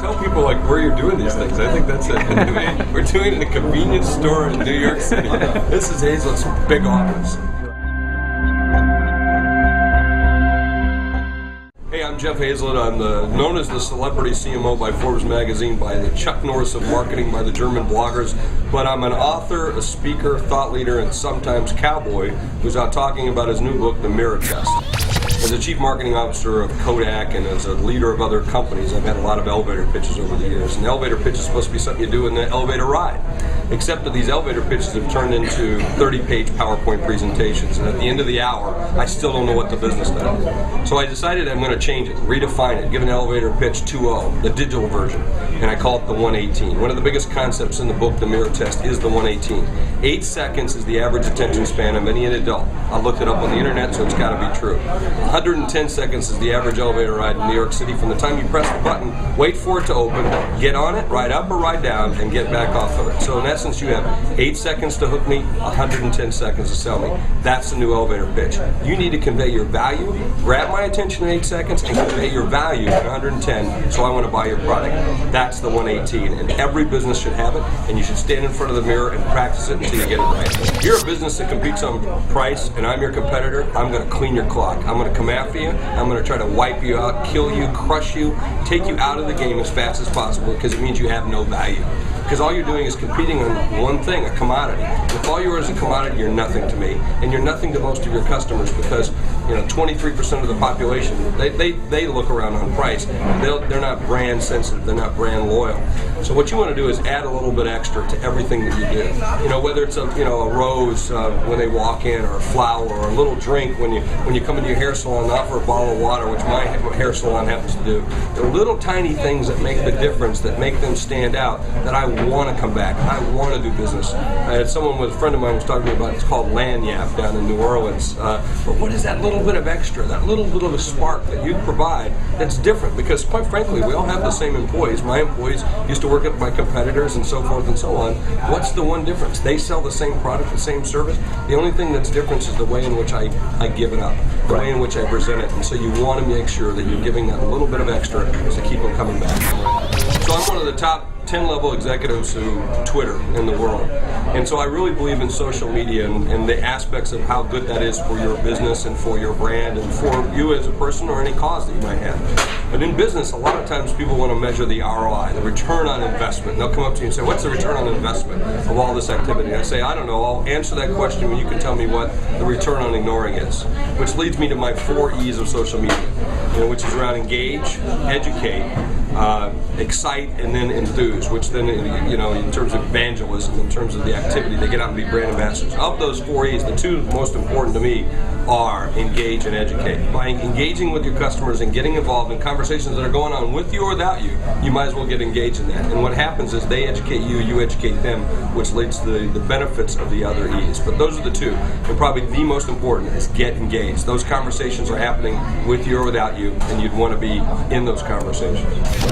tell people like where you're doing these things. I think that's it. We're doing it in a convenience store in New York City. This is Hayzlett's big office. Hey, I'm Jeff Hayzlett. I'm known as the celebrity CMO by Forbes magazine, by the Chuck Norris of marketing, by the German bloggers. But I'm an author, a speaker, thought leader, and sometimes cowboy who's out talking about his new book, The Mirror Test. As a chief marketing officer of Kodak and as a leader of other companies, I've had a lot of elevator pitches over the years. An elevator pitch is supposed to be something you do in the elevator ride. Except that these elevator pitches have turned into 30-page PowerPoint presentations, and at the end of the hour, I still don't know what the business does. So I decided I'm going to change it, redefine it, give an elevator pitch 2.0, the digital version, and I call it the 118. One of the biggest concepts in the book, The Mirror Test, is the 118. 8 seconds is the average attention span of any adult. I looked it up on the internet, so it's got to be true. 110 seconds is the average elevator ride in New York City. From the time you press the button, wait for it to open, get on it, ride up or ride down, and get back off of it. So in essence, you have 8 seconds to hook me, 110 seconds to sell me. That's the new elevator pitch. You need to convey your value, grab my attention in 8 seconds, and convey your value in 110, so I want to buy your product. That's the 118, and every business should have it, and you should stand in front of the mirror and practice it until you get it right. If you're a business that competes on price, and I'm your competitor, I'm going to clean your clock. I'm going to come after you, I'm going to try to wipe you out, kill you, crush you, take you out of the game as fast as possible, because it means you have no value. Because all you're doing is competing on one thing, a commodity. If all you are is a commodity, you're nothing to me, and you're nothing to most of your customers, because 23% of the population, they look around on price. They're not brand sensitive, they're not brand loyal. So what you want to do is add a little bit extra to everything that you do. Whether it's a rose when they walk in, or a flower, or a little drink when you come into your hair salon and offer a bottle of water, which my hair salon happens to do. There are little tiny things that make the difference, that make them stand out, that I want to come back. I want to do business. I had a friend of mine was talking to me about, it's called Lagniappe down in New Orleans. But what is that little bit of extra, that little bit of a spark that you provide that's different? Because quite frankly, we all have the same employees. My employees used to work at my competitors and so forth and so on. What's the one difference? They sell the same product, the same service. The only thing that's different is the way in which I give it up, the way in which I present it. And so you want to make sure that you're giving that little bit of extra to keep them coming back. So I'm one of the top 10-level executives who Twitter in the world. And so I really believe in social media and the aspects of how good that is for your business and for your brand and for you as a person or any cause that you might have. But in business, a lot of times people want to measure the ROI, the return on investment. And they'll come up to you and say, what's the return on investment of all this activity? And I say, I don't know. I'll answer that question when you can tell me what the return on ignoring is. Which leads me to my 4 E's of social media, which is around engage, educate, excite, and then enthuse, which then, in terms of evangelism, in terms of the activity, they get out and be brand ambassadors. Of those 4 E's, the 2 most important to me are engage and educate. By engaging with your customers and getting involved in conversations that are going on with you or without you, you might as well get engaged in that. And what happens is they educate you, you educate them, which leads to the benefits of the other E's. But those are the 2. And probably the most important is get engaged. Those conversations are happening with you or without you, and you'd want to be in those conversations.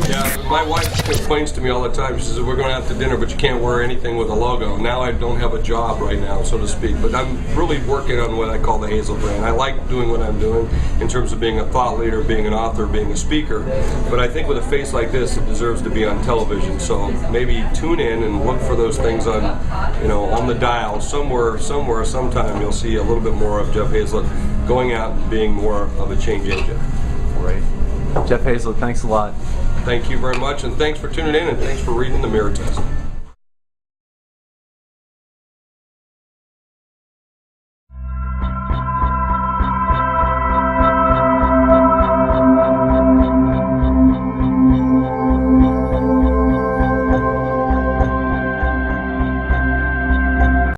Yeah, my wife complains to me all the time. She says, we're going out to dinner, but you can't wear anything with a logo. Now I don't have a job right now, so to speak, but I'm really working on what I call the Hayzlett brand. I like doing what I'm doing in terms of being a thought leader, being an author, being a speaker, but I think with a face like this, it deserves to be on television. So maybe tune in and look for those things on, on the dial. Somewhere, sometime, you'll see a little bit more of Jeff Hayzlett going out and being more of a change agent. Great. Jeff Hayzlett, thanks a lot. Thank you very much, and thanks for tuning in, and thanks for reading The Mirror Test.